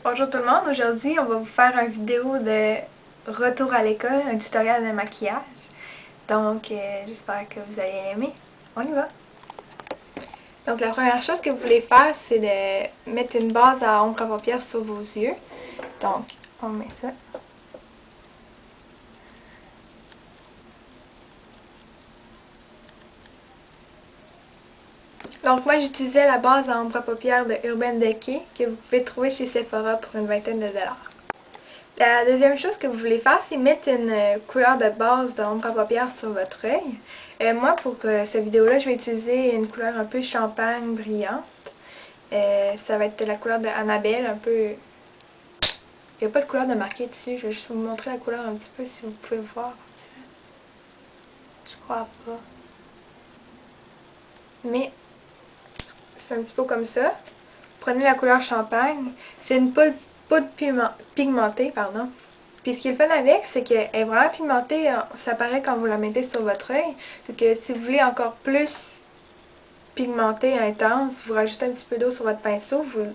Bonjour tout le monde, aujourd'hui on va vous faire une vidéo de retour à l'école, un tutoriel de maquillage. Donc j'espère que vous allez aimer. On y va! Donc la première chose que vous voulez faire, c'est de mettre une base à ombre à paupières sur vos yeux. Donc on met ça. Donc moi j'utilisais la base à ombre à paupières de Urban Decay que vous pouvez trouver chez Sephora pour une vingtaine de dollars. La deuxième chose que vous voulez faire, c'est mettre une couleur de base d'ombre à paupières sur votre œil. Moi, pour cette vidéo-là, je vais utiliser une couleur un peu champagne brillante. Ça va être la couleur de Annabelle, un peu... Il n'y a pas de couleur de marqué dessus, je vais juste vous montrer la couleur un petit peu si vous pouvez voir. Je crois pas. Mais c'est un petit peu comme ça. Prenez la couleur champagne. C'est une poudre pigmentée, pardon. Puis ce qui est le fun avec, c'est qu'elle est vraiment pigmentée, ça paraît quand vous la mettez sur votre œil. C'est que si vous voulez encore plus pigmenté, intense, vous rajoutez un petit peu d'eau sur votre pinceau, vous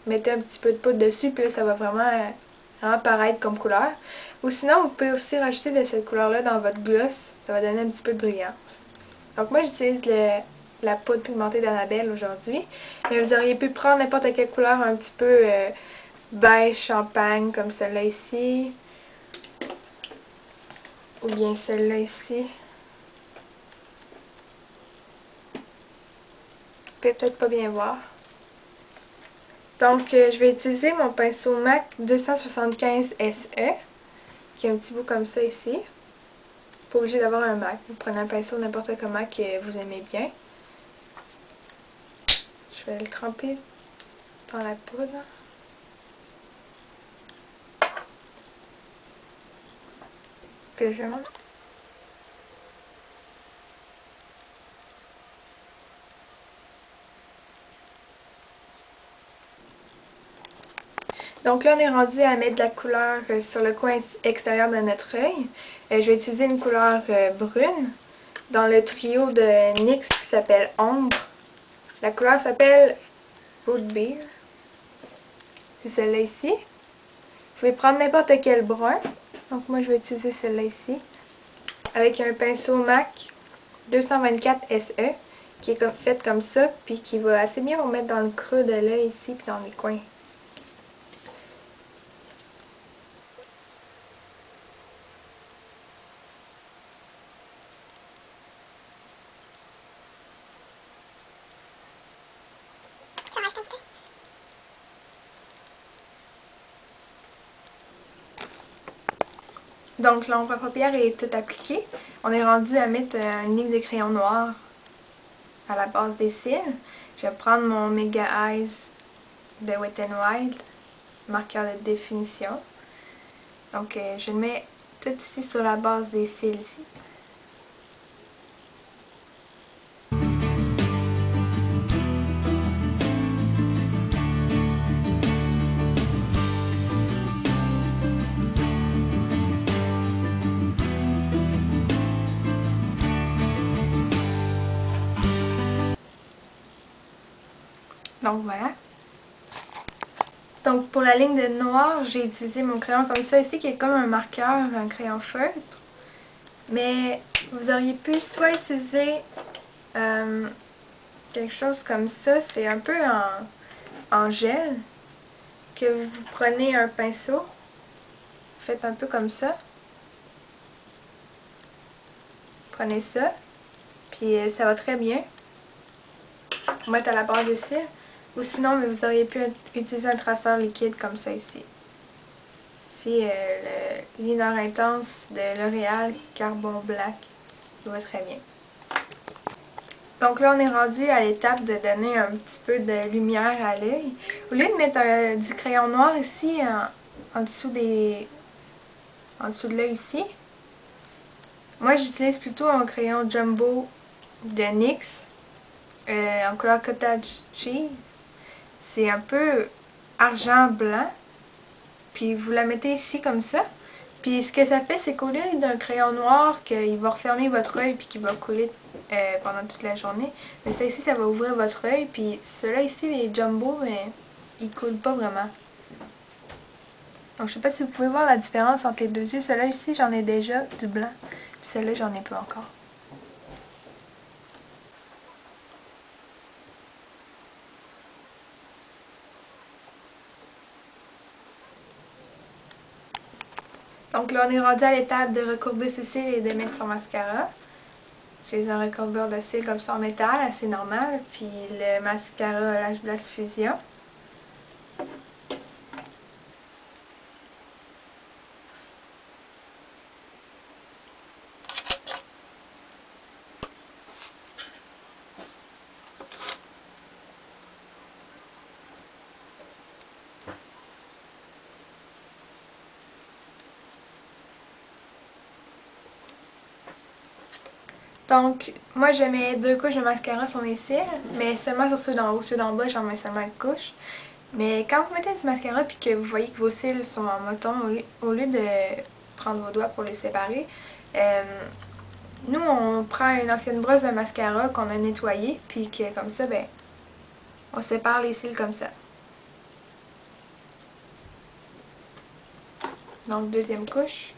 mettez un petit peu de poudre dessus, puis là ça va vraiment apparaître comme couleur. Ou sinon, vous pouvez aussi rajouter de cette couleur-là dans votre gloss, ça va donner un petit peu de brillance. Donc moi j'utilise la poudre pigmentée d'Annabelle aujourd'hui, mais vous auriez pu prendre n'importe quelle couleur un petit peu beige champagne comme celle-là ici, ou bien celle-là ici. Vous pouvez peut-être pas bien voir. Donc je vais utiliser mon pinceau MAC 275 SE, qui est un petit bout comme ça ici. Pas obligé d'avoir un MAC, vous prenez un pinceau n'importe comment que vous aimez bien. Je vais le tremper dans la poudre. Puis je monte. Donc là, on est rendu à mettre de la couleur sur le coin extérieur de notre œil. Je vais utiliser une couleur brune dans le trio de NYX qui s'appelle Ombre. La couleur s'appelle Root Beer. C'est celle-là ici. Vous pouvez prendre n'importe quel brun. Donc moi, je vais utiliser celle-là ici. Avec un pinceau MAC 224 SE qui est fait comme ça, puis qui va assez bien vous mettre dans le creux de l'œil ici, puis dans les coins. Donc l'ombre à paupières est tout appliquée. On est rendu à mettre une ligne de crayon noir à la base des cils. Je vais prendre mon Mega Eyes de Wet n Wild, marqueur de définition. Donc je le mets tout ici sur la base des cils ici. Donc voilà. Donc pour la ligne de noir, j'ai utilisé mon crayon comme ça ici, qui est comme un marqueur, un crayon feutre. Mais vous auriez pu soit utiliser quelque chose comme ça, c'est un peu en gel, que vous prenez un pinceau, faites un peu comme ça. Prenez ça, puis ça va très bien. Vous mettez à la base des cils. Ou sinon, vous auriez pu utiliser un traceur liquide comme ça ici. Ici, le liner intense de L'Oréal Carbon Black, il va très bien. Donc là, on est rendu à l'étape de donner un petit peu de lumière à l'œil. Au lieu de mettre du crayon noir ici, en dessous de l'œil ici, moi j'utilise plutôt un crayon jumbo de NYX en couleur Cottage Cheese. C'est un peu argent blanc. Puis vous la mettez ici comme ça. Puis ce que ça fait, c'est qu'au lieu d'un crayon noir qu'il va refermer votre œil puis qu'il va couler pendant toute la journée, mais ça ici, ça va ouvrir votre œil. Puis ceux-là ici, les jumbo, mais ils coulent pas vraiment. Donc je sais pas si vous pouvez voir la différence entre les deux yeux. Celui-là ici, j'en ai déjà du blanc. Puis celui-là, j'en ai pas encore. Donc là, on est rendu à l'étape de recourber ses cils et de mettre son mascara. J'ai un recourbeur de cils comme ça en métal, assez normal. Puis le mascara Lash Blast Fusion. Donc, moi je mets 2 couches de mascara sur mes cils, mais seulement sur ceux d'en haut. Ceux d'en bas, j'en mets seulement une couche. Mais quand vous mettez du mascara puis que vous voyez que vos cils sont en moton, au lieu de prendre vos doigts pour les séparer, nous on prend une ancienne brosse de mascara qu'on a nettoyée, puis que comme ça, ben, on sépare les cils comme ça. Donc, deuxième couche.